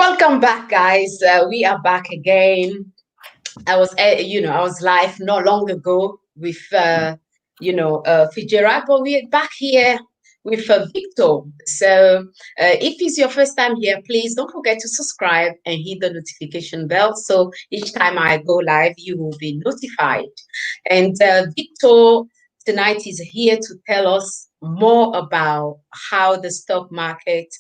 Welcome back, guys. We are back again. I was live not long ago with, Fitzgerald, but we're back here with Victor. So if it's your first time here, please don't forget to subscribe and hit the notification bell. So each time I go live, you will be notified. And Victor tonight is here to tell us more about how the stock market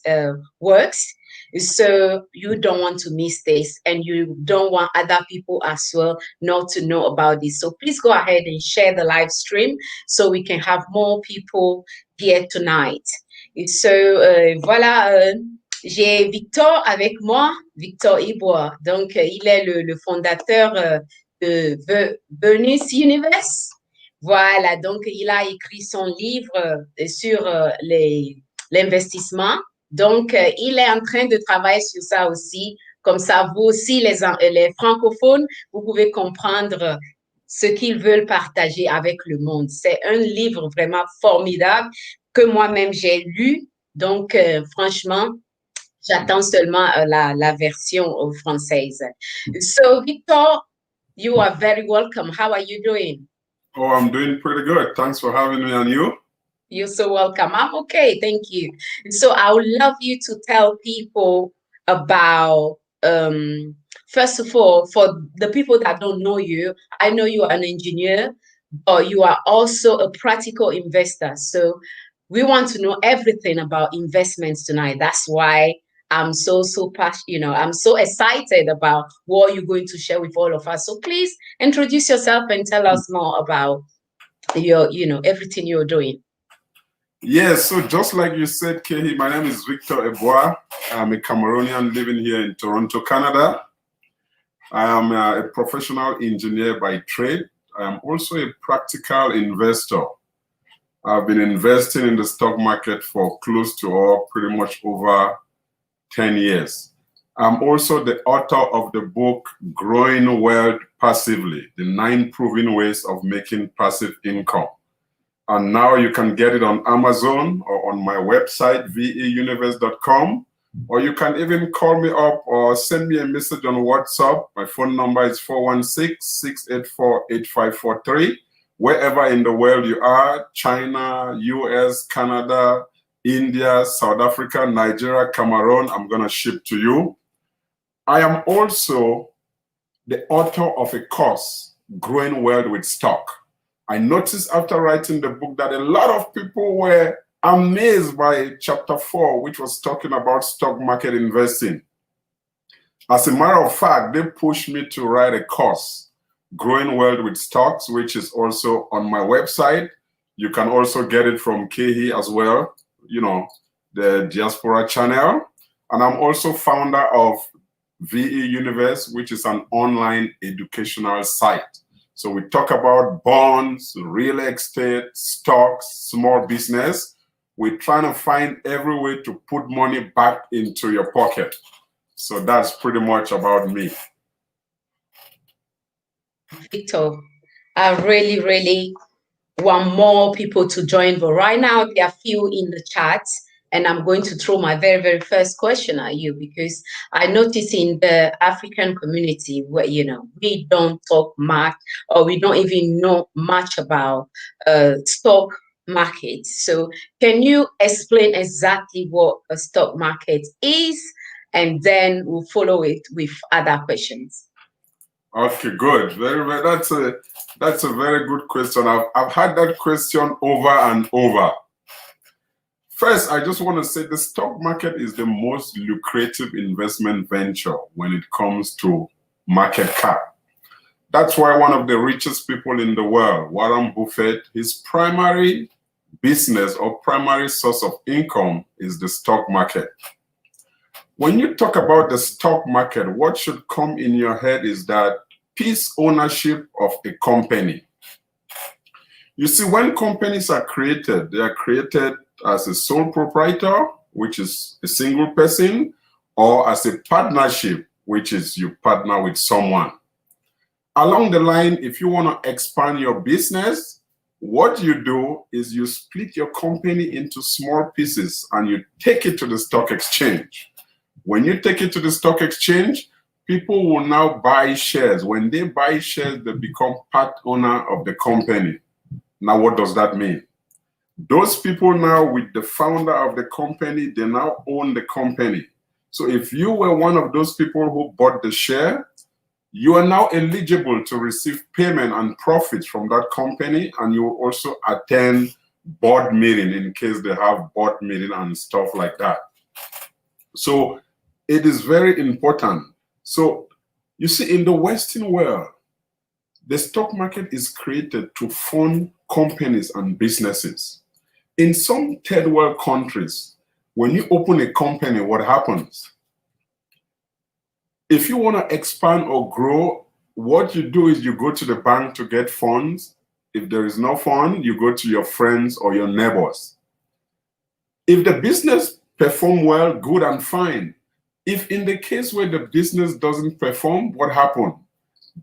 works. So you don't want to miss this, and you don't want other people as well not to know about this. So please go ahead and share the live stream so we can have more people here tonight. Et so, voilà, j'ai Victor avec moi, Victor Ebola. Donc, il est le fondateur de V Universe. Voilà, donc il a écrit son livre sur l'investissement. Donc, il est en train de travailler sur ça aussi. Comme ça, vous aussi, les francophones, vous pouvez comprendre ce qu'ils veulent partager avec le monde. C'est un livre vraiment formidable que moi-même j'ai lu. Donc, franchement, j'attends seulement la version française. So, Victor, you are very welcome. How are you doing? Oh, I'm doing pretty good. Thanks for having me, and you? You're so welcome. I'm okay, thank you. So I would love you to tell people about, first of all, for the people that don't know you, I know you are an engineer, but you are also a practical investor. So we want to know everything about investments tonight. That's why I'm so passionate, I'm so excited about what you're going to share with all of us. So please introduce yourself and tell us more about your, everything you're doing. Yes, so just like you said, Kehi, my name is Victor Ebola. I'm a Cameroonian living here in Toronto, Canada. I am a professional engineer by trade. I am also a practical investor. I've been investing in the stock market for close to pretty much over 10 years. I'm also the author of the book, Growing Wealth Passively, the 9 proven ways of making passive income. And now you can get it on Amazon or on my website, veuniverse.com, or you can even call me up or send me a message on WhatsApp. My phone number is 416-684-8543. Wherever in the world you are, China, US, Canada, India, South Africa, Nigeria, Cameroon, I'm going to ship to you. I am also the author of a course, Growing Wealth with Stock. I noticed after writing the book that a lot of people were amazed by chapter 4, which was talking about stock market investing. As a matter of fact, they pushed me to write a course, Growing Wealth with Stocks, which is also on my website. You can also get it from Kehi as well, the Diaspora channel. And I'm also founder of VE Universe, which is an online educational site. So we talk about bonds, real estate, stocks, small business. We're trying to find every way to put money back into your pocket. So that's pretty much about me. Victor, I really, really want more people to join, but right now there are few in the chat, and I'm going to throw my very, very first question at you, because I notice in the African community where, we don't talk much, or we don't even know much about stock market. So can you explain exactly what a stock market is? And then we'll follow it with other questions. Okay, good. Very, very, that's a very good question. I've had that question over and over. First, I just want to say the stock market is the most lucrative investment venture when it comes to market cap. That's why one of the richest people in the world, Warren Buffett, his primary business or primary source of income is the stock market. When you talk about the stock market, what should come in your head is that piece ownership of a company. You see, when companies are created, they are created as a sole proprietor, which is a single person, or as a partnership, which is you partner with someone. Along the line, if you want to expand your business, what you do is you split your company into small pieces and you take it to the stock exchange. When you take it to the stock exchange, people will now buy shares. When they buy shares, they become part owner of the company. Now, what does that mean? Those people now, with the founder of the company, they now own the company. So if you were one of those people who bought the share, you are now eligible to receive payment and profits from that company, and you will also attend board meeting in case they have board meeting and stuff like that. So it is very important. So you see, in the Western world, the stock market is created to fund companies and businesses. In some third world countries, when you open a company, what happens? If you want to expand or grow, what you do is you go to the bank to get funds. If there is no fund, you go to your friends or your neighbors. If the business perform well, good and fine. If in the case where the business doesn't perform, what happens?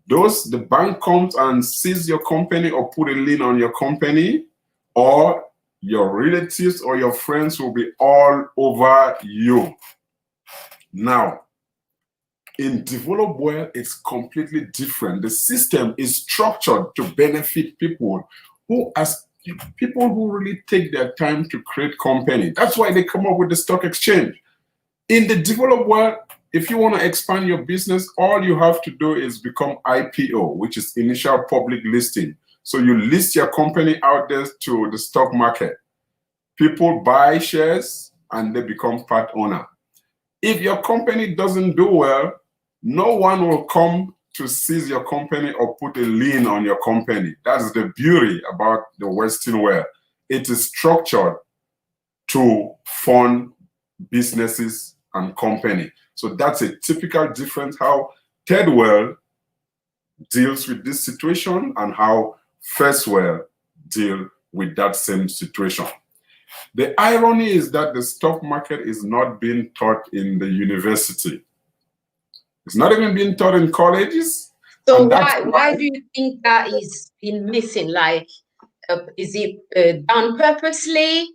The bank comes and sees your company or put a lien on your company, or your relatives or your friends will be all over you. Now, in developed world, it's completely different. The system is structured to benefit people who really take their time to create company. That's why they come up with the stock exchange. In the developed world, if you want to expand your business, all you have to do is become IPO, which is initial public listing. So you list your company out there to the stock market. People buy shares and they become part owner. If your company doesn't do well, no one will come to seize your company or put a lien on your company. That's the beauty about the Western world. It is structured to fund businesses and company. So that's a typical difference how third world deals with this situation and how first world deal with that same situation. The irony is that the stock market is not being taught in the university. It's not even being taught in colleges. So why do you think that is been missing? Like, is it done purposely?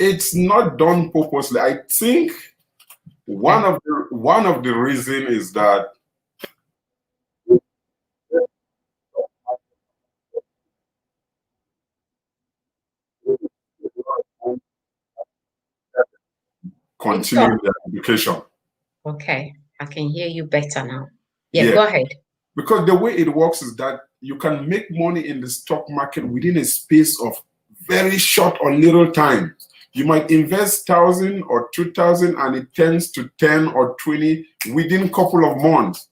It's not done purposely. I think one of the reasons is that continue their education. Okay, I can hear you better now. Yeah, go ahead. Because the way it works is that you can make money in the stock market within a space of very short or little time. You might invest 1,000 or 2,000 and it turns to 10 or 20 within a couple of months.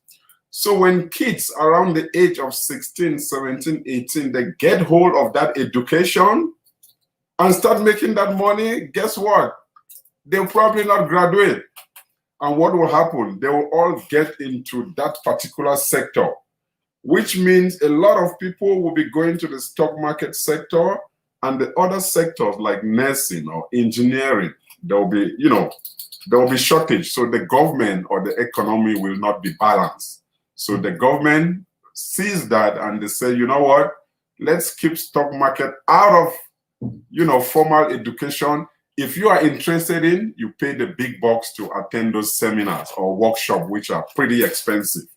So when kids around the age of 16, 17, 18, they get hold of that education and start making that money, guess what? They'll probably not graduate. And what will happen? They will all get into that particular sector, which means a lot of people will be going to the stock market sector, and the other sectors like nursing or engineering, there will be shortage. So the government or the economy will not be balanced. So the government sees that and they say, you know what? Let's keep stock market out of formal education. If you are interested in, you pay the big bucks to attend those seminars or workshops, which are pretty expensive.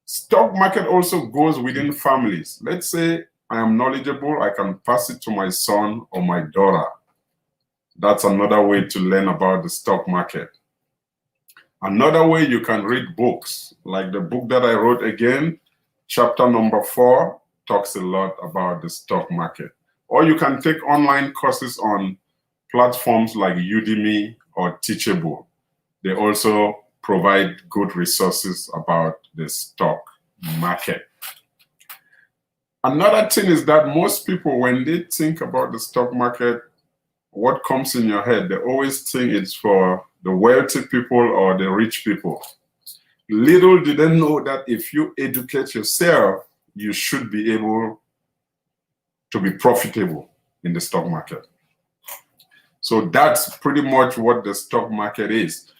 Stock market also goes within families. Let's say I am knowledgeable, I can pass it to my son or my daughter. That's another way to learn about the stock market. Another way, you can read books, like the book that I wrote again, chapter number 4, talks a lot about the stock market. Or you can take online courses on platforms like Udemy or Teachable. They also provide good resources about the stock market. Another thing is that most people, when they think about the stock market, what comes in your head, they always think it's for the wealthy people or the rich people. Little do they know that if you educate yourself, you should be able to be profitable in the stock market. So that's pretty much what the stock market is.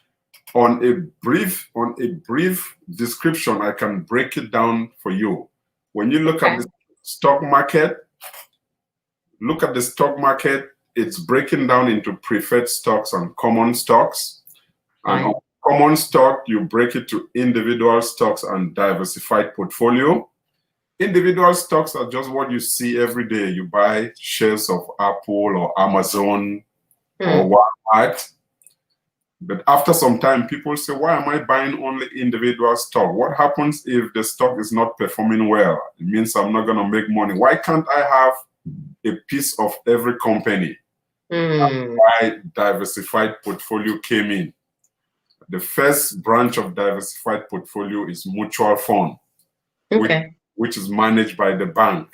On a brief description, I can break it down for you. When you look at the stock market, it's breaking down into preferred stocks and common stocks. And Right. on common stock, you break it to individual stocks and diversified portfolio. Individual stocks are just what you see every day. You buy shares of Apple or Amazon or Walmart. But after some time, people say, why am I buying only individual stock? What happens if the stock is not performing well? It means I'm not going to make money. Why can't I have a piece of every company? That's why diversified portfolio came in. The first branch of diversified portfolio is mutual fund, which is managed by the bank.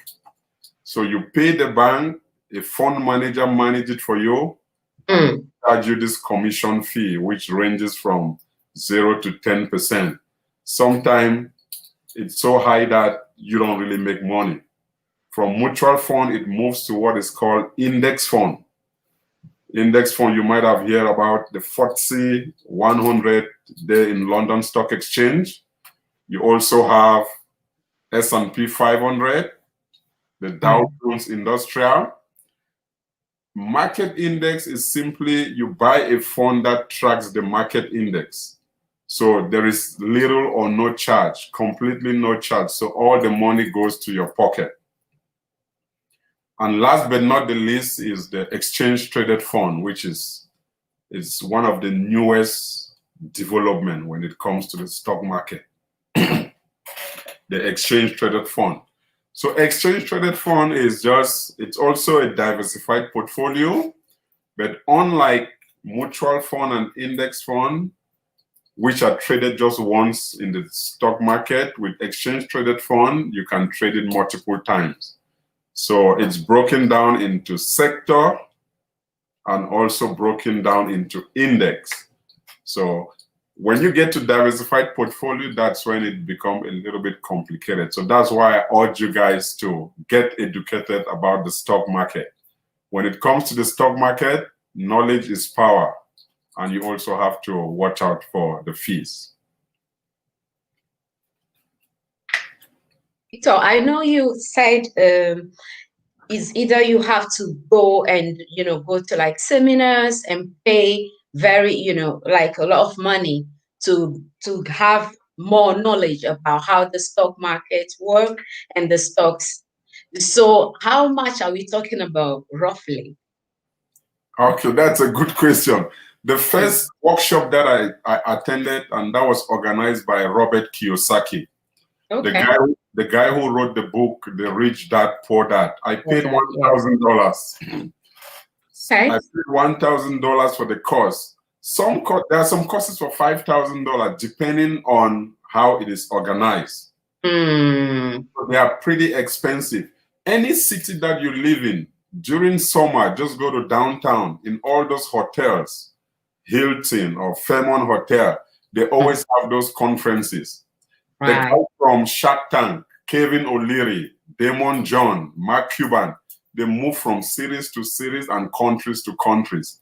So you pay the bank, a fund manager manages it for you, and charge you this commission fee, which ranges from 0 to 10%. Sometimes it's so high that you don't really make money. From mutual fund, it moves to what is called index fund. Index fund, you might have heard about the FTSE 100 there in London Stock Exchange. You also have S&P 500, the Dow Jones Industrial. Market index is simply you buy a fund that tracks the market index. So there is little or no charge, completely no charge. So all the money goes to your pocket. And last but not the least is the exchange traded fund, which is one of the newest development when it comes to the stock market. The exchange traded fund. So exchange traded fund is it's also a diversified portfolio, but unlike mutual fund and index fund, which are traded just once in the stock market, with exchange traded fund, you can trade it multiple times. So it's broken down into sector and also broken down into index. So when you get to diversified portfolio, that's when it becomes a little bit complicated. So that's why I urge you guys to get educated about the stock market. When it comes to the stock market, knowledge is power. And you also have to watch out for the fees. Victor, I know you said is either you have to go and, go to like seminars and pay very, like a lot of money to have more knowledge about how the stock market work and the stocks. So how much are we talking about roughly? Okay, that's a good question. The first workshop that I attended, and that was organized by Robert Kiyosaki. Okay. The guy who wrote the book, The Rich Dad, Poor Dad. I paid $1,000. Okay. I paid $1,000 for the course. There are some courses for $5,000, depending on how it is organized. So they are pretty expensive. Any city that you live in, during summer, just go to downtown in all those hotels, Hilton or Fairmont Hotel. They always have those conferences. The guy from Shark Tank, Kevin O'Leary, Damon John, Mark Cuban, they move from cities to cities and countries to countries.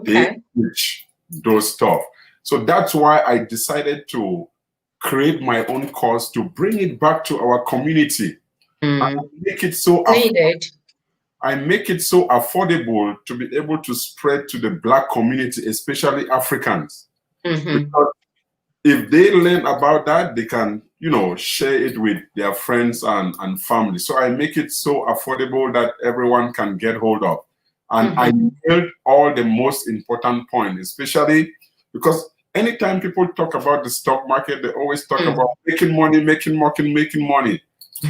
They teach those stuff. So that's why I decided to create my own course to bring it back to our community. And make it so I make it so affordable to be able to spread to the Black community, especially Africans. Because if they learn about that, they can, share it with their friends and family. So I make it so affordable that everyone can get hold of. And I build all the most important points, especially because anytime people talk about the stock market, they always talk about making money.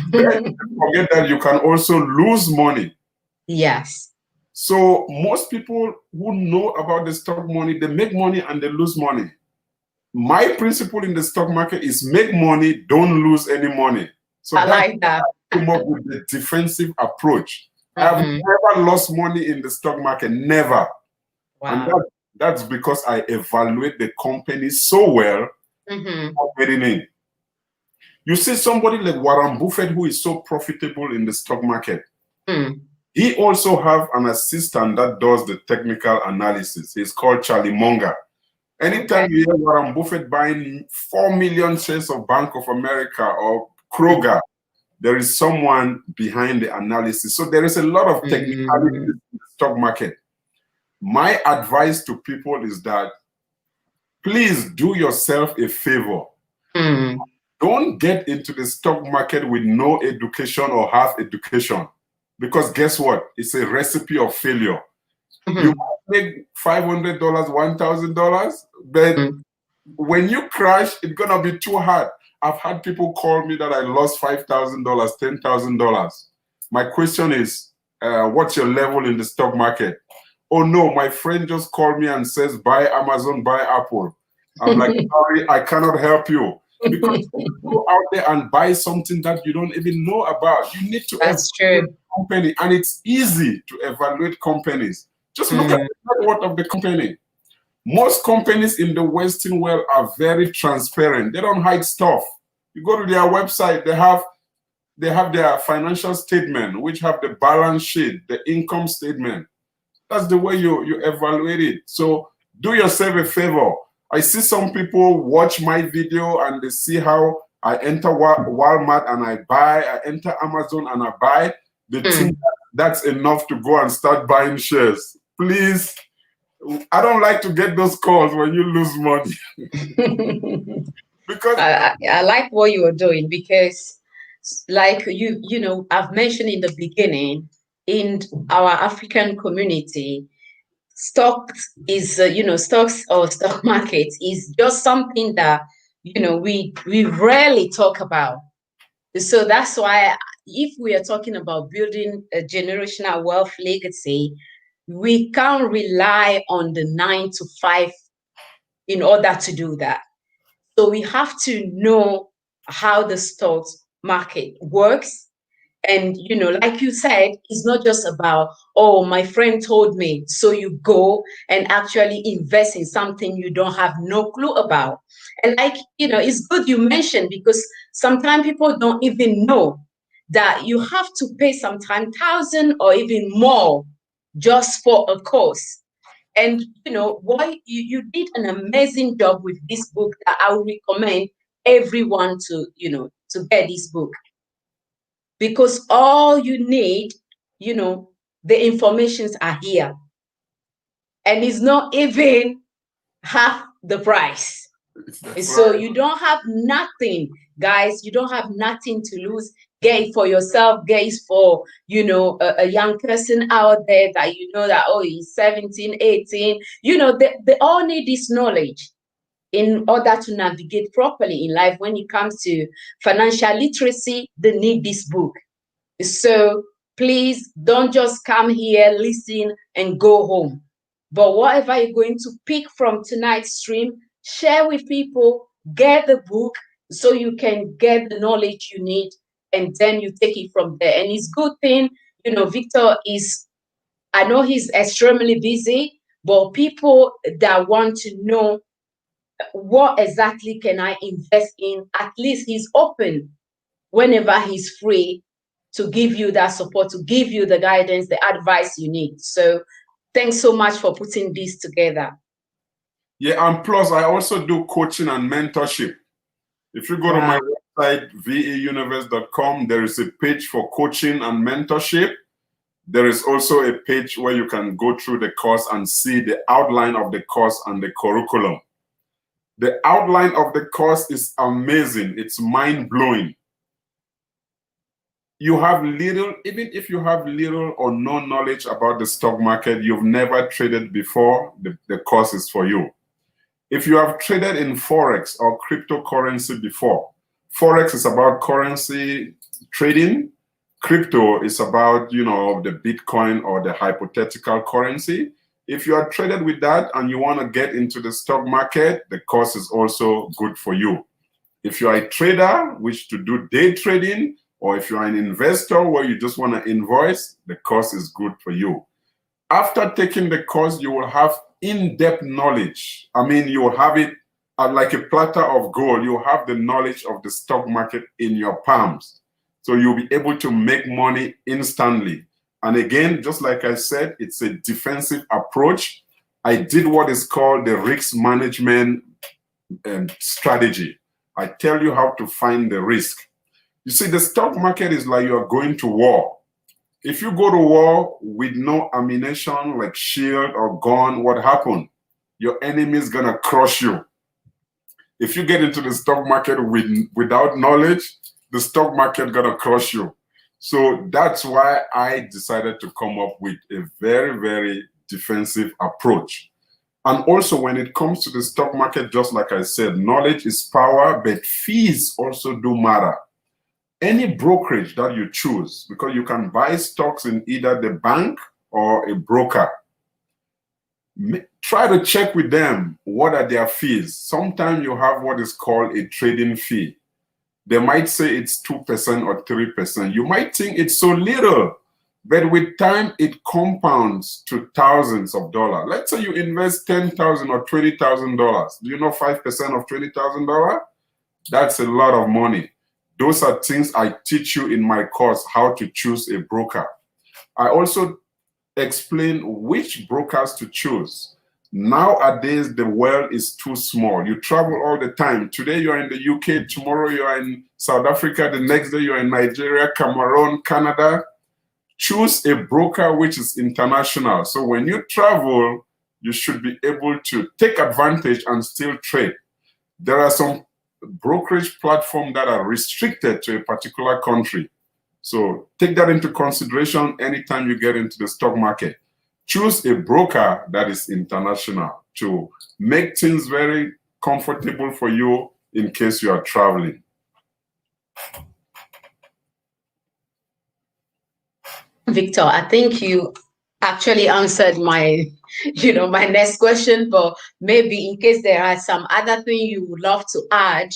But forget that you can also lose money. Yes. So most people who know about the stock money, they make money and they lose money. My principle in the stock market is make money, don't lose any money. So I like that. I came up with the defensive approach. I have never lost money in the stock market, never. Wow. And that's because I evaluate the company so well. Getting in. You see somebody like Warren Buffett, who is so profitable in the stock market. He also have an assistant that does the technical analysis. He's called Charlie Munger. Anytime you hear Warren Buffett buying 4 million shares of Bank of America or Kroger, there is someone behind the analysis. So there is a lot of technicality in the stock market. My advice to people is that please do yourself a favor. Don't get into the stock market with no education or half education, because guess what? It's a recipe of failure. You make $500, $1,000, but when you crash, it's gonna be too hard. I've had people call me that I lost $5,000, $10,000. My question is, what's your level in the stock market? Oh no, my friend just called me and says, buy Amazon, buy Apple. I'm like, sorry, I cannot help you. Because you go out there and buy something that you don't even know about. You need to evaluate the company, and it's easy to evaluate companies. Just look at the net worth of the company. Most companies in the Western world are very transparent. They don't hide stuff. You go to their website, they have their financial statement, which have the balance sheet, the income statement. That's the way you evaluate it. So do yourself a favor. I see some people watch my video and they see how I enter Walmart and I buy, I enter Amazon and I buy. They think that's enough to go and start buying shares. Please, I don't like to get those calls when you lose money. Because I like what you are doing, because like you know, I've mentioned in the beginning, in our African community, stocks is stocks or stock market is just something that we rarely talk about. So that's why, if we are talking about building a generational wealth legacy, we can't rely on the 9 to 5 in order to do that. So we have to know how the stock market works. And, like you said, it's not just about, oh, my friend told me. So you go and actually invest in something you don't have no clue about. And it's good you mentioned, because sometimes people don't even know that you have to pay sometimes 1,000 or even more just for a course. And why you did an amazing job with this book that I would recommend everyone to get this book, because all you need, the informations are here, and it's not even half the price. So you don't have nothing, guys. You don't have nothing to lose. Get it for yourself. Get it for a young person out there that that, oh, he's 17, 18. They all need this knowledge in order to navigate properly in life. When it comes to financial literacy, they need this book. So please don't just come here, listen, and go home. But whatever you're going to pick from tonight's stream, share with people, get the book so you can get the knowledge you need, and then you take it from there. And it's good thing, Victor I know he's extremely busy, but people that want to know what exactly can I invest in, at least he's open whenever he's free to give you that support, to give you the guidance, the advice you need. So thanks so much for putting this together. Yeah, and plus I also do coaching and mentorship. If you go to my website, veuniverse.com, there is a page for coaching and mentorship. There is also a page where you can go through the course and see the outline of the course and the curriculum. The outline of the course is amazing. It's mind-blowing. You have little, even if you have little or no knowledge about the stock market, you've never traded before, the course is for you. If you have traded in Forex or cryptocurrency before, Forex is about currency trading. Crypto is about, the Bitcoin or the hypothetical currency. If you are traded with that and you want to get into the stock market, the course is also good for you. If you are a trader, which to do day trading, or if you are an investor where you just want to invoice, the course is good for you. After taking the course, you will have in-depth knowledge. I mean, you will have it like a platter of gold. You have the knowledge of the stock market in your palms. So you'll be able to make money instantly. And again, just like I said, it's a defensive approach. I did what is called the risk management strategy. I tell you how to find the risk. You see, the stock market is like you are going to war. If you go to war with no ammunition like shield or gun, what happened? Your enemy is gonna crush you. If you get into the stock market without knowledge, the stock market gonna crush you. So that's why I decided to come up with a very, very defensive approach. And also when it comes to the stock market, just like I said, knowledge is power, but fees also do matter. Any brokerage that you choose, because you can buy stocks in either the bank or a broker, try to check with them what are their fees. Sometimes you have what is called a trading fee. They might say it's 2% or 3%. You might think it's so little, but with time it compounds to thousands of dollars. Let's say you invest $10,000 or $20,000. Do you know 5% of $20,000? That's a lot of money. Those are things I teach you in my course, how to choose a broker. I also explain which brokers to choose. Nowadays, the world is too small. You travel all the time. Today, you're in the UK. Tomorrow, you're in South Africa. The next day, you're in Nigeria, Cameroon, Canada. Choose a broker which is international. So when you travel, you should be able to take advantage and still trade. There are some brokerage platforms that are restricted to a particular country. So take that into consideration anytime you get into the stock market. Choose a broker that is international to make things very comfortable for you in case you are traveling. Victor, I think you actually answered my, my next question, but maybe in case there are some other thing you would love to add,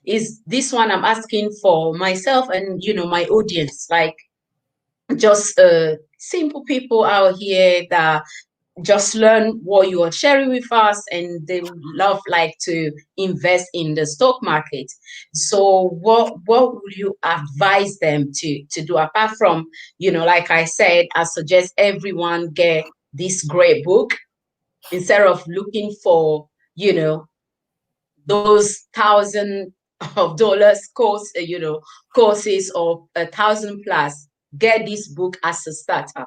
is this one I'm asking for myself and, my audience, like just simple people out here that just learn what you are sharing with us and they would love like to invest in the stock market. So what would you advise them to do apart from, like I said, I suggest everyone get this great book instead of looking for, those $1,000 course, courses of 1,000 plus. Get this book as a starter.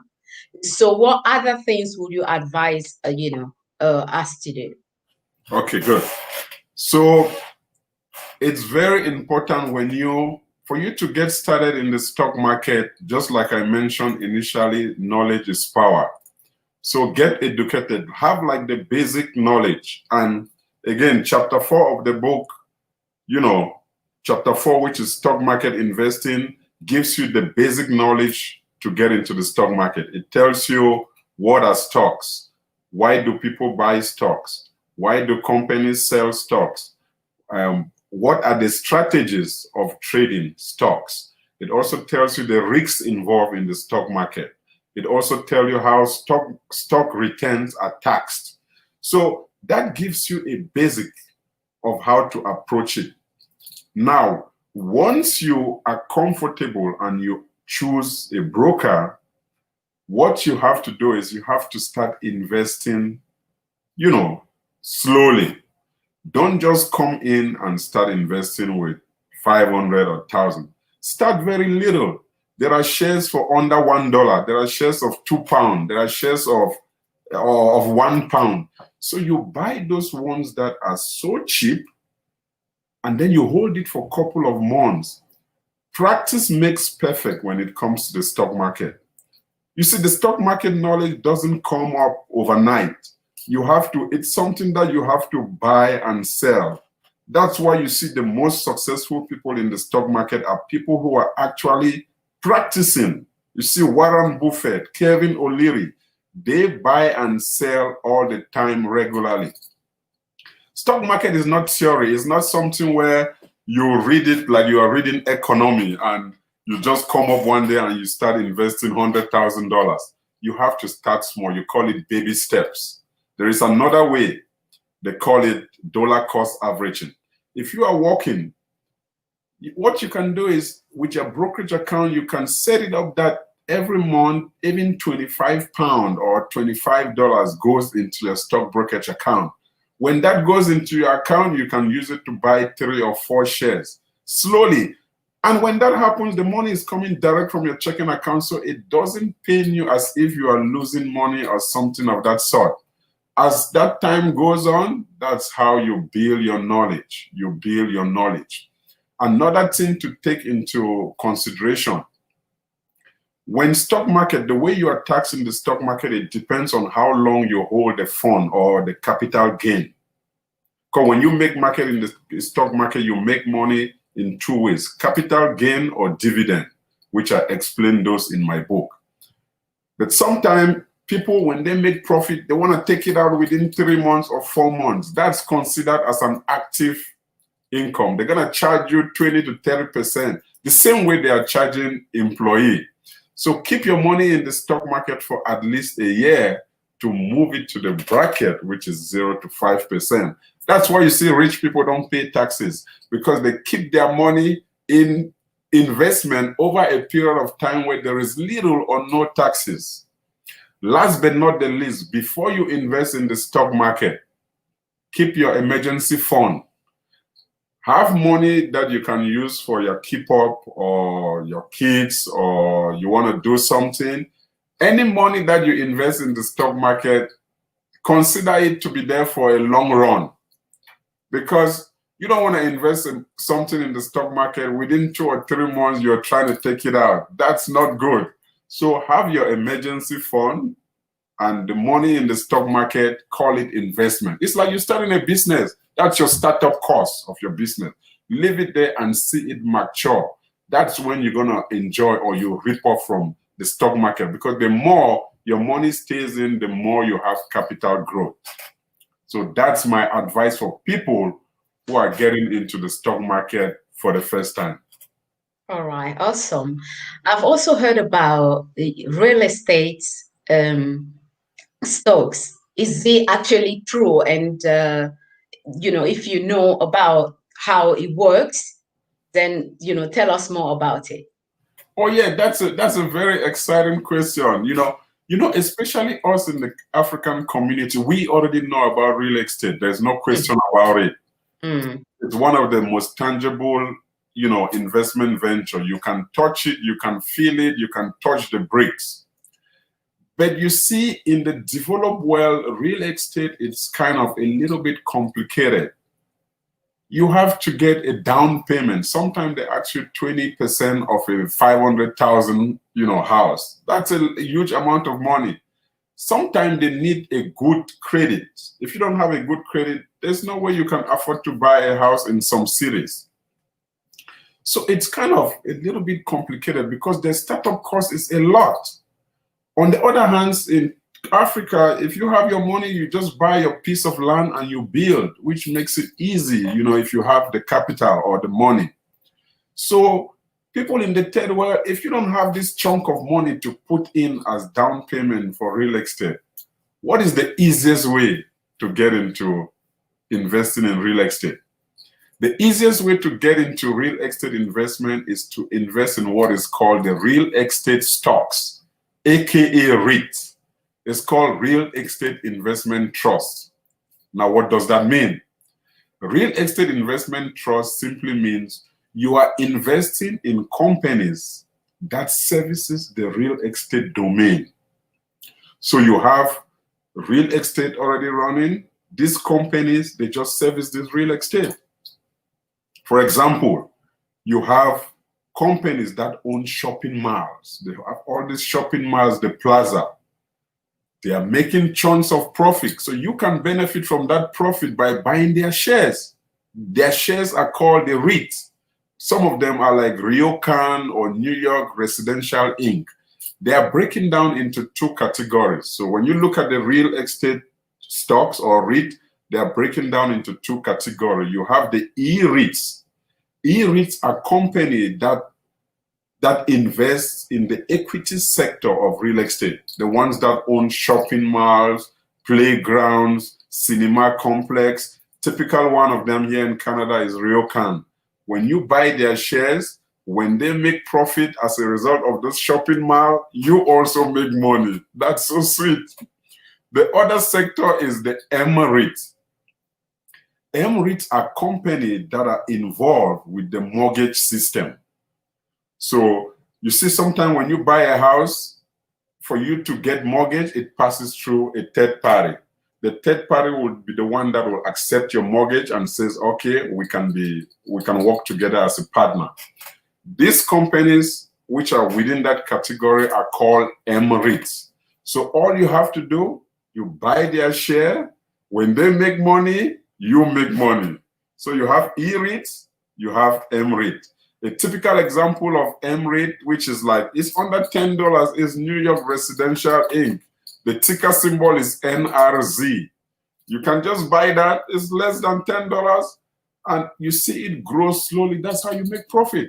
So what other things would you advise, us to do? Okay, good. So it's very important for you to get started in the stock market, just like I mentioned initially, knowledge is power. So get educated, have like the basic knowledge. And again, chapter 4 of the book, chapter 4, which is stock market investing, gives you the basic knowledge to get into the stock market. It tells you what are stocks, why do people buy stocks, why do companies sell stocks, what are the strategies of trading stocks. It also tells you the risks involved in the stock market. It also tells you how stock returns are taxed. So that gives you a basic of how to approach it. Now, once you are comfortable and you choose a broker, what you have to do is you have to start investing, slowly. Don't just come in and start investing with 500 or 1,000. Start very little. There are shares for under $1. There are shares of £2. There are shares of £1. So you buy those ones that are so cheap, and then you hold it for a couple of months. Practice makes perfect when it comes to the stock market. You see, the stock market knowledge doesn't come up overnight. It's something that you have to buy and sell. That's why you see the most successful people in the stock market are people who are actually practicing. You see Warren Buffett, Kevin O'Leary, they buy and sell all the time regularly. Stock market is not theory. It's not something where you read it like you are reading economy and you just come up one day and you start investing $100,000. You have to start small. You call it baby steps. There is another way. They call it dollar cost averaging. If you are working, what you can do is with your brokerage account, you can set it up that every month, even £25 or $25 goes into your stock brokerage account. When that goes into your account, you can use it to buy 3 or 4 shares. Slowly, And when that happens, the money is coming direct from your checking account, so it doesn't pain you as if you are losing money or something of that sort. As that time goes on, that's how you build your knowledge. You build your knowledge. Another thing to take into consideration, when stock market, the way you are taxed in the stock market, it depends on how long you hold the fund or the capital gain. Because when you make market in the stock market, you make money in two ways: capital gain or dividend, which I explain those in my book. But sometimes people, when they make profit, they want to take it out within 3 months or 4 months. That's considered as an active income. They're going to charge you 20 to 30%, the same way they are charging employee. So keep your money in the stock market for at least a year to move it to the bracket, which is 0 to 5%. That's why you see rich people don't pay taxes, because they keep their money in investment over a period of time where there is little or no taxes. Last but not the least, before you invest in the stock market, keep your emergency fund. Have money that you can use for your keep up or your kids, or you want to do something. Any money that you invest in the stock market, consider it to be there for a long run, because you don't want to invest in something in the stock market within 2 or 3 months you're trying to take it out. That's not good. So have your emergency fund, and the money in the stock market, call it investment. It's like you're starting a business. That's your startup cost of your business. Leave it there and see it mature. That's when you're going to enjoy, or you rip off from the stock market, because the more your money stays in, the more you have capital growth. So that's my advice for people who are getting into the stock market for the first time. All right, awesome. I've also heard about the real estate stocks. Is it actually true? And if you know about how it works, then tell us more about it. Oh yeah, that's a very exciting question. Especially us in the African community, we already know about real estate. There's no question about it. It's one of the most tangible, investment venture. You can touch it, you can feel it, you can touch the bricks. But you see, in the developed world, real estate is kind of a little bit complicated. You have to get a down payment. Sometimes they ask you 20% of a 500,000, house. That's a huge amount of money. Sometimes they need a good credit. If you don't have a good credit, there's no way you can afford to buy a house in some cities. So it's kind of a little bit complicated, because the startup cost is a lot. On the other hand, in Africa, if you have your money, you just buy your piece of land and you build, which makes it easy, if you have the capital or the money. So people in the third world, if you don't have this chunk of money to put in as down payment for real estate, what is the easiest way to get into investing in real estate? The easiest way to get into real estate investment is to invest in what is called the real estate stocks, aka REIT. It's called Real Estate Investment Trust. Now, what does that mean? Real Estate Investment Trust simply means you are investing in companies that services the real estate domain. So you have real estate already running. These companies, they just service this real estate. For example, you have companies that own shopping malls. They have all these shopping malls, the plaza. They are making chunks of profit. So you can benefit from that profit by buying their shares. Their shares are called the REIT. Some of them are like Ryokan or New York Residential Inc. They are breaking down into 2 categories. So when you look at the real estate stocks or REIT, they are breaking down into 2 categories. You have the E-REITs. E-REITs are companies that invest in the equity sector of real estate, the ones that own shopping malls, playgrounds, cinema complex. Typical one of them here in Canada is Ryokan. When you buy their shares, when they make profit as a result of this shopping mall, you also make money. That's so sweet. The other sector is the M-REIT. M-REITs are companies that are involved with the mortgage system. So you see, sometimes when you buy a house, for you to get mortgage, it passes through a third party. The third party will be the one that will accept your mortgage and says, okay, we can work together as a partner. These companies which are within that category are called MREITs. So all you have to do, you buy their share. When they make money, you make money. So you have E-REITs, you have MREIT. A typical example of MREIT, which is like, it's under $10, is New York Residential Inc. The ticker symbol is NRZ. You can just buy that. It's less than $10, and you see it grow slowly. That's how you make profit.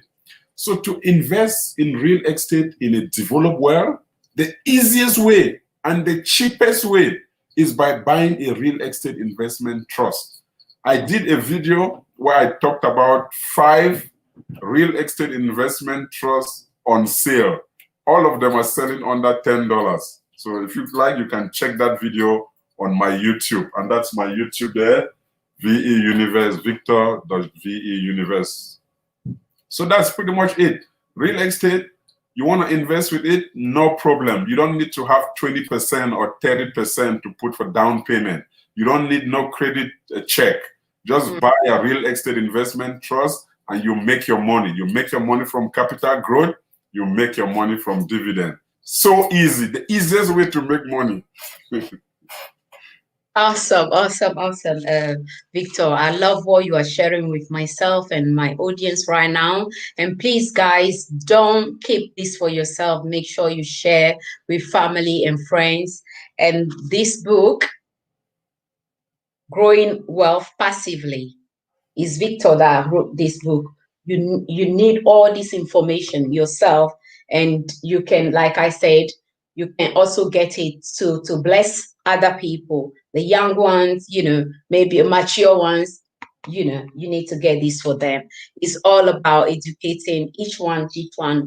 So to invest in real estate in a developed world, the easiest way and the cheapest way is by buying a real estate investment trust. I did a video where I talked about 5 real estate investment trusts on sale. All of them are selling under $10. So if you like, you can check that video on my YouTube. And that's my YouTube there, VE Universe, Victor.VE Universe. So that's pretty much it. Real estate, you want to invest with it, no problem. You don't need to have 20% or 30% to put for down payment. You don't need no credit check. Just buy a real estate investment trust and you make your money. You make your money from capital growth. You make your money from dividend. So easy. The easiest way to make money. Awesome, awesome, awesome, Victor. I love what you are sharing with myself and my audience right now. And please, guys, don't keep this for yourself. Make sure you share with family and friends. And this book, Growing Wealth Passively, is Victor that wrote this book. You need all this information yourself, and you can, like I said, you can also get it to bless other people, the young ones, you know, maybe mature ones. You know, you need to get this for them. It's all about educating each one,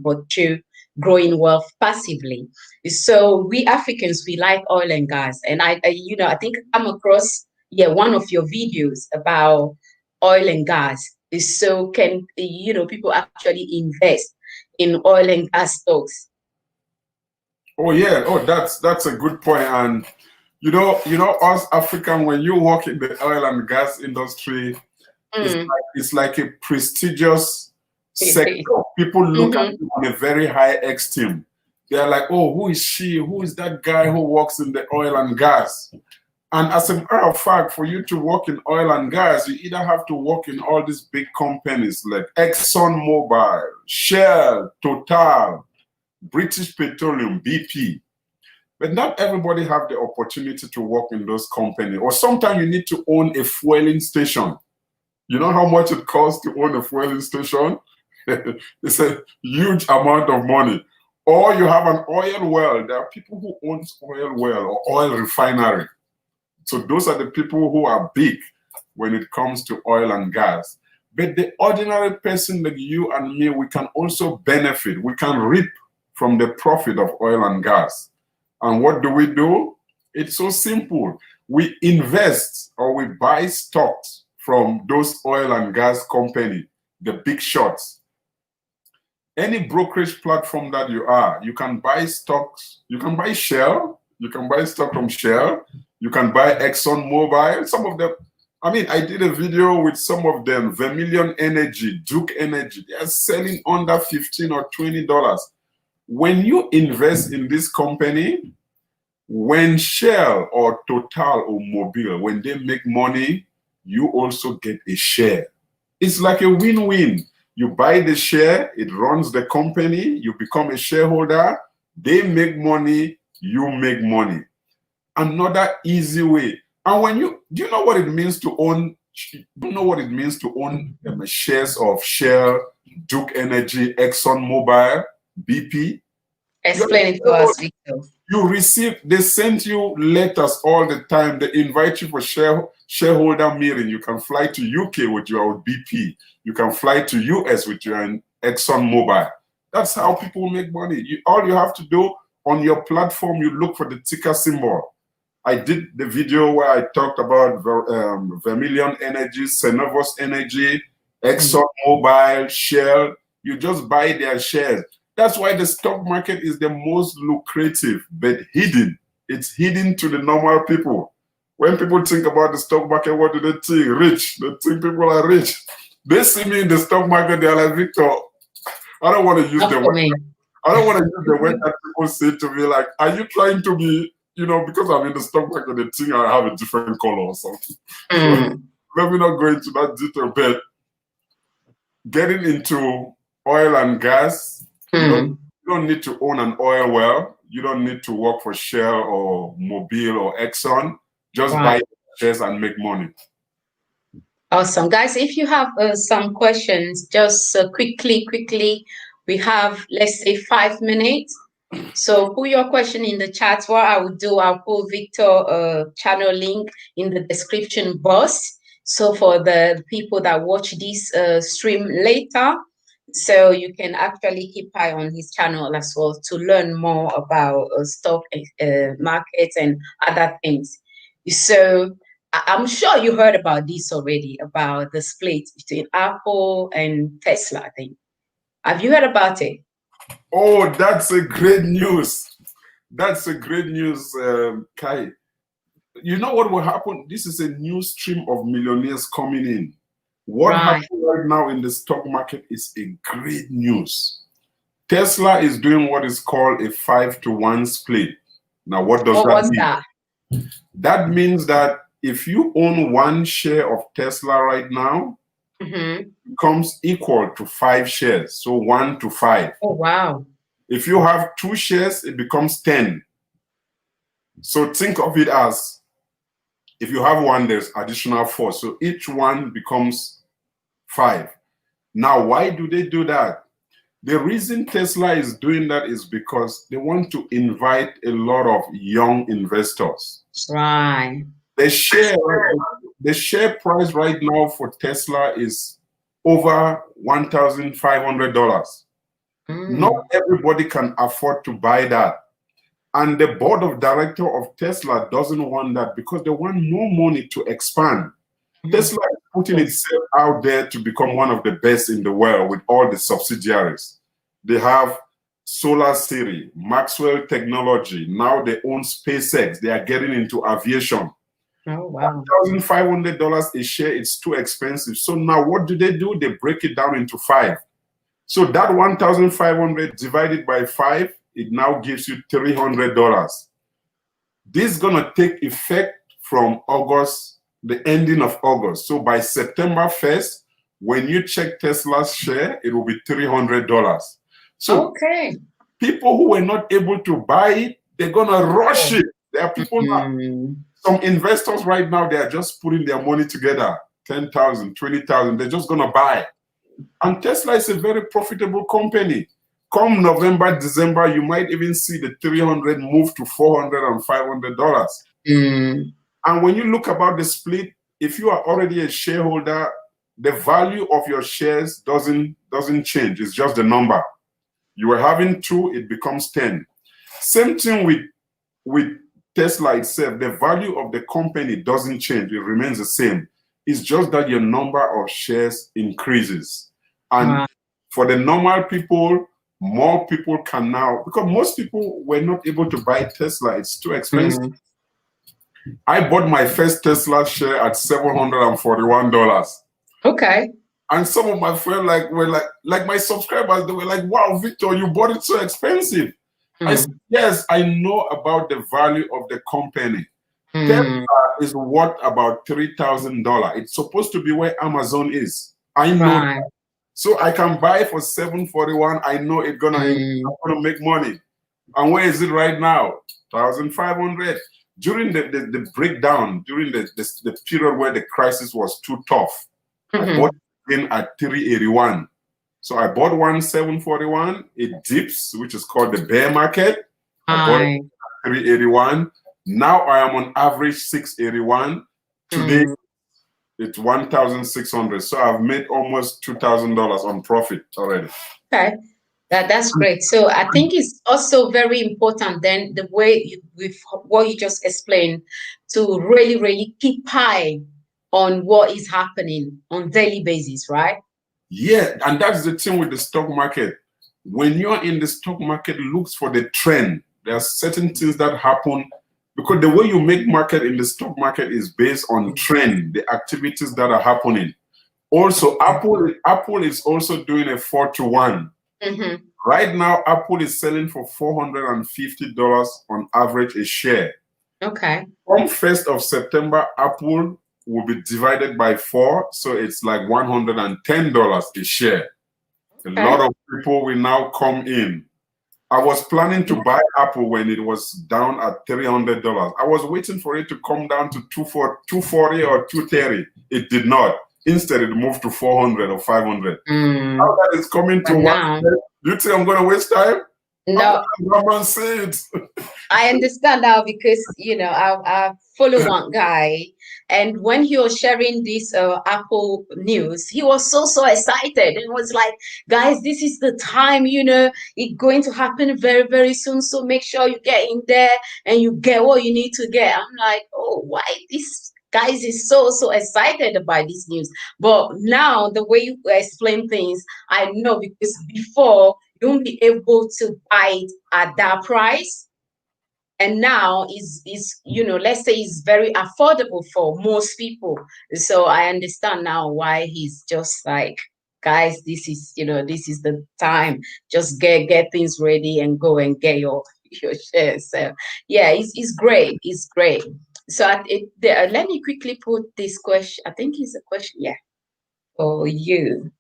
but through growing wealth passively. So we Africans, we like oil and gas, and I you know, I think I come across one of your videos about oil and gas. So can, you know, people actually invest in oil and gas stocks? Oh yeah, oh that's a good point. And you know us African, when you work in the oil and gas industry, it's like a prestigious sector. People look at you on a very high esteem. They're like, oh, who is she? Who is that guy who works in the oil and gas? And as a matter of fact, for you to work in oil and gas, you either have to work in all these big companies like ExxonMobil, Shell, Total, British Petroleum, BP. But not everybody have the opportunity to work in those companies. Or sometimes you need to own a fueling station. You know how much it costs to own a fueling station? It's a huge amount of money. Or you have an oil well. There are people who own oil well or oil refinery. So those are the people who are big when it comes to oil and gas. But the ordinary person like you and me, we can also benefit. We can reap from the profit of oil and gas. And what do? It's so simple. We invest or we buy stocks from those oil and gas companies, the big shots. Any brokerage platform that you are, you can buy stocks. You can buy Shell. You can buy stock from Shell. You can buy ExxonMobil. Some of them, I mean, I did a video with some of them, Vermilion Energy, Duke Energy. They are selling under $15 or $20. When you invest in this company, when Shell or Total or Mobil, when they make money, you also get a share. It's like a win-win. You buy the share, it runs the company, you become a shareholder, they make money, you make money. Another easy way. And when do you know what it means to own? Do you know what it means to own shares of Shell, Duke Energy, ExxonMobil, BP? Explain it to us, Victor. They send you letters all the time. They invite you for shareholder meeting. You can fly to UK with your BP. You can fly to US with your ExxonMobil. That's how people make money. All you have to do on your platform, you look for the ticker symbol. I did the video where I talked about Vermilion Energy, Cenovus Energy, ExxonMobil, Shell. You just buy their shares. That's why the stock market is the most lucrative, but hidden. It's hidden to the normal people. When people think about the stock market, what do they think? Rich. They think people are rich. They see me in the stock market, they're like, Victor, I don't want to use the word. I don't want to use the word that people say to me, like, are you trying to be, you know, because I'm in the stock market, they think I have a different color or something. So let me not go into that detail, but getting into oil and gas, you don't need to own an oil well. You don't need to work for Shell or Mobil or Exxon. Just buy shares and make money. Awesome. Guys, if you have some questions, just quickly, we have, let's say, 5 minutes. So put your question in the chat. What I will do, I'll put Victor channel link in the description box. So for the people that watch this stream later, so you can actually keep eye on his channel as well to learn more about stock markets and other things. So I'm sure you heard about this already, about the split between Apple and Tesla, I think. Have you heard about it? Oh, that's a great news. That's a great news, Kai. You know what will happen? This is a new stream of millionaires coming in. What happens right now in the stock market is a great news. Tesla is doing what is called a 5-to-1 split. Now, what does that mean? That means that if you own one share of Tesla right now, it becomes equal to 5 shares. So 1 to 5. Oh, wow. If you have 2 shares, it becomes 10. So think of it as, if you have 1, there's additional 4. So each one becomes 5. Now, why do they do that? The reason Tesla is doing that is because they want to invite a lot of young investors. Right. The share price right now for Tesla is over $1,500. Not everybody can afford to buy that. And the board of directors of Tesla doesn't want that because they want more money to expand. Tesla is putting itself out there to become one of the best in the world with all the subsidiaries. They have Solar City, Maxwell Technology. Now they own SpaceX. They are getting into aviation. Oh, wow. $1,500 a share, it's too expensive. So now what do? They break it down into 5. So that $1,500 divided by 5, it now gives you $300. This is going to take effect from August, the ending of August. So by September 1st, when you check Tesla's share, it will be $300. So people who were not able to buy it, they're going to rush it. There are people now, some investors right now, they are just putting their money together, 10,000, 20,000. They're just going to buy. And Tesla is a very profitable company. Come November, December, you might even see the 300 move to $400 and $500. And when you look about the split, if you are already a shareholder, the value of your shares doesn't change. It's just the number. You were having 2, it becomes 10. Same thing with Tesla itself. The value of the company doesn't change. It remains the same. It's just that your number of shares increases. And for the normal people, more people can now, because most people were not able to buy Tesla. It's too expensive. I bought my first Tesla share at $741. Okay. And some of my friends were like my subscribers, they were like, wow, Victor, you bought it so expensive. I said, yes, I know about the value of the company. Tesla is worth about $3,000. It's supposed to be where Amazon is. I know that. So I can buy for $741. I know it's gonna make money. And where is it right now? $1,500. During the breakdown, during the period where the crisis was too tough, I bought it in at $381. So I bought one $741. It dips, which is called the bear market. I bought it at $381. Now I am on average $681. Today it's $1,600. So I've made almost $2,000 on profit already. Okay, that's great. So I think it's also very important then the way with what you just explained to really keep eye on what is happening on daily basis, right? Yeah, and that's the thing with the stock market. When you're in the stock market, look for the trend. There are certain things that happen because the way you make market in the stock market is based on trend, the activities that are happening. Also, Apple is also doing a 4-to-1. Right now, Apple is selling for $450 on average a share. Okay. From 1st of September, Apple will be divided by 4, so it's like $110 a share. A lot of people will now come in. I was planning to buy Apple when it was down at $300. I was waiting for it to come down to 240 or 230. It did not. Instead, it moved to 400 or 500. Now that it's coming to one, you think I'm going to waste time? No. Come and see it. I understand now because, you know, I follow one guy, and when he was sharing this Apple news, he was so excited and was like, guys, this is the time, you know, it's going to happen very, very soon. So make sure you get in there and you get what you need to get. I'm like, oh, why this guys is so excited about this news? But now the way you explain things, I know, because before you won't be able to buy it at that price. And now is you know, let's say it's very affordable for most people. So I understand now why he's just like, guys, this is, you know, this is the time. Just get things ready and go and get your shares. So yeah, it's great. It's great. So let me quickly put this question. I think it's a question, yeah, for you.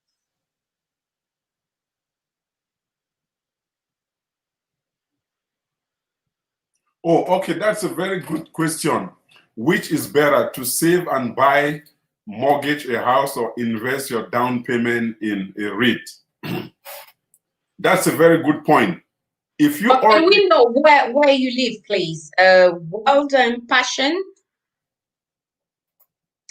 Oh, okay, that's a very good question. Which is better, to save and buy, mortgage a house, or invest your down payment in a REIT? That's a very good point. If you can we know where you live, please? World and Passion.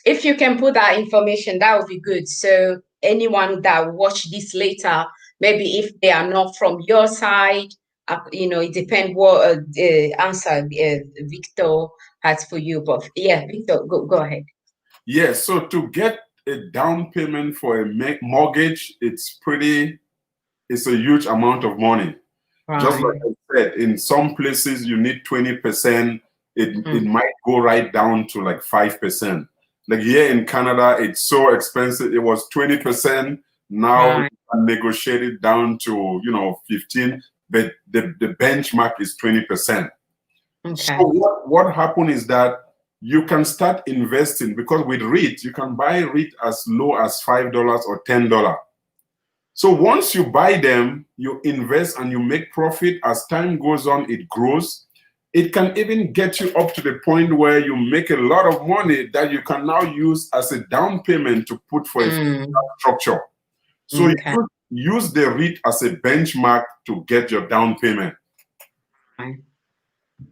If you can put that information, that would be good. So anyone that watch this later, maybe if they are not from your side, you know, it depends what answer Victor has for you. But yeah, Victor, go ahead. Yes, so to get a down payment for a mortgage, it's a huge amount of money. Right. Just like I said, in some places you need 20%. It might go right down to like 5%. Like here in Canada, it's so expensive. It was 20%. Now you can negotiate it down to, you know, 15%, but the benchmark is 20%. Okay. So what happened is that you can start investing, because with REIT, you can buy REIT as low as $5 or $10. So once you buy them, you invest and you make profit. As time goes on, it grows. It can even get you up to the point where you make a lot of money that you can now use as a down payment to put for a structure. So you use the REIT as a benchmark to get your down payment.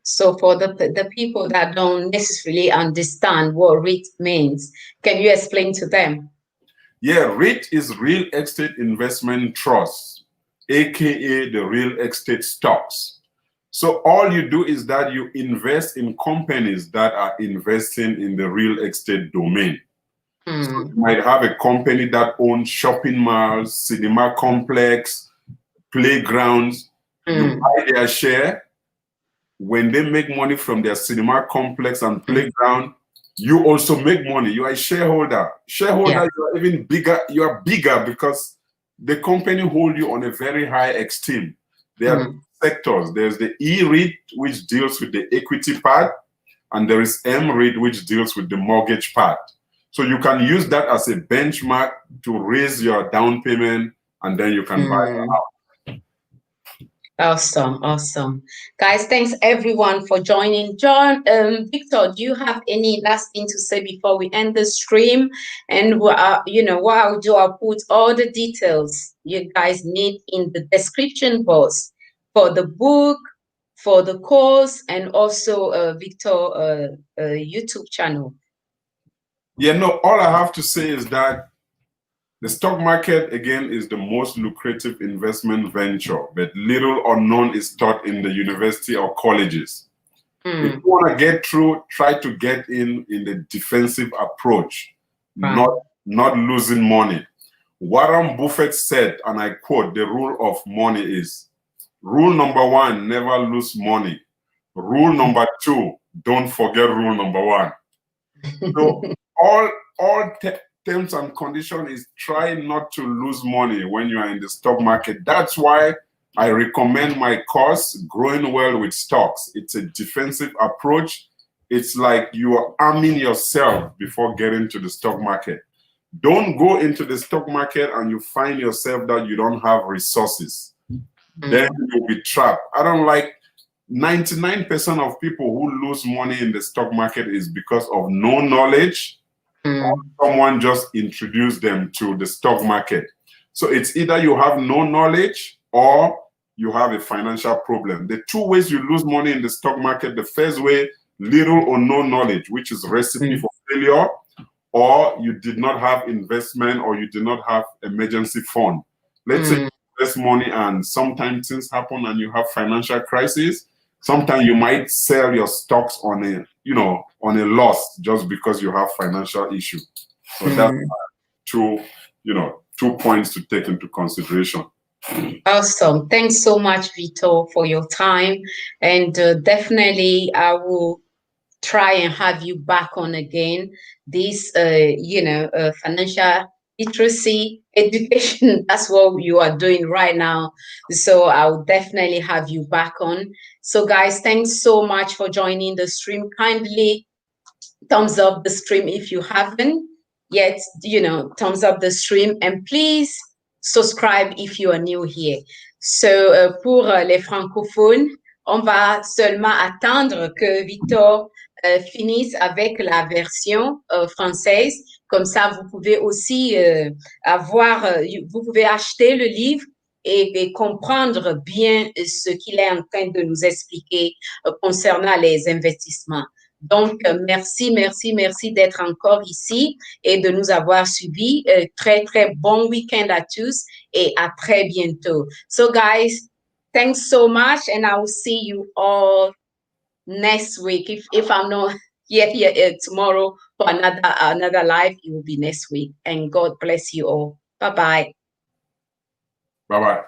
So for the people that don't necessarily understand what REIT means, can you explain to them? Yeah, REIT is Real Estate Investment Trust, aka the real estate stocks. So all you do is that you invest in companies that are investing in the real estate domain. So you might have a company that owns shopping malls, cinema complex, playgrounds. You buy their share. When they make money from their cinema complex and playground, you also make money. You are a shareholder. Shareholder, you are even bigger. You are bigger because the company hold you on a very high esteem. There are sectors. There's the E-REIT, which deals with the equity part, and there is M-REIT, which deals with the mortgage part. So you can use that as a benchmark to raise your down payment, and then you can buy the house. Awesome. Guys, thanks everyone for joining. John, Victor, do you have any last thing to say before we end the stream? And you know what I'll do, I'll put all the details you guys need in the description box for the book, for the course, and also Victor YouTube channel. Yeah, no, all I have to say is that the stock market, again, is the most lucrative investment venture, but little or none is taught in the university or colleges. If you want to get through, try to get in the defensive approach, not losing money. Warren Buffett said, and I quote, the rule of money is, rule number 1, never lose money. Rule number 2, don't forget rule number 1. So all terms and conditions is try not to lose money when you are in the stock market. That's why I recommend my course, Growing Well with Stocks. It's a defensive approach. It's like you are arming yourself before getting to the stock market. Don't go into the stock market and you find yourself that you don't have resources. Then you'll be trapped. I don't like 99% of people who lose money in the stock market is because of no knowledge or someone just introduced them to the stock market. So it's either you have no knowledge or you have a financial problem. The two ways you lose money in the stock market, the first way, little or no knowledge, which is recipe for failure, or you did not have investment or you did not have emergency fund. Let's say you invest money and sometimes things happen and you have financial crisis. Sometimes you might sell your stocks on a, on a loss just because you have financial issue. So that's two points to take into consideration. Awesome. Thanks so much, Victor, for your time. And definitely I will try and have you back on again. This, financial literacy education, that's what you are doing right now. So I'll definitely have you back on. So guys, thanks so much for joining the stream. Kindly thumbs up the stream if you haven't yet, thumbs up the stream, and please subscribe if you are new here. So pour les francophones, on va seulement attendre que Victor finisse avec la version française. Comme ça, vous pouvez aussi vous pouvez acheter le livre et comprendre bien ce qu'il est en train de nous expliquer concernant les investissements. Donc, merci d'être encore ici et de nous avoir suivis. Très, très bon week-end à tous et à très bientôt. So, guys, thanks so much, and I will see you all next week. If I'm not here tomorrow for another live, it will be next week. And God bless you all. Bye-bye. Bye-bye.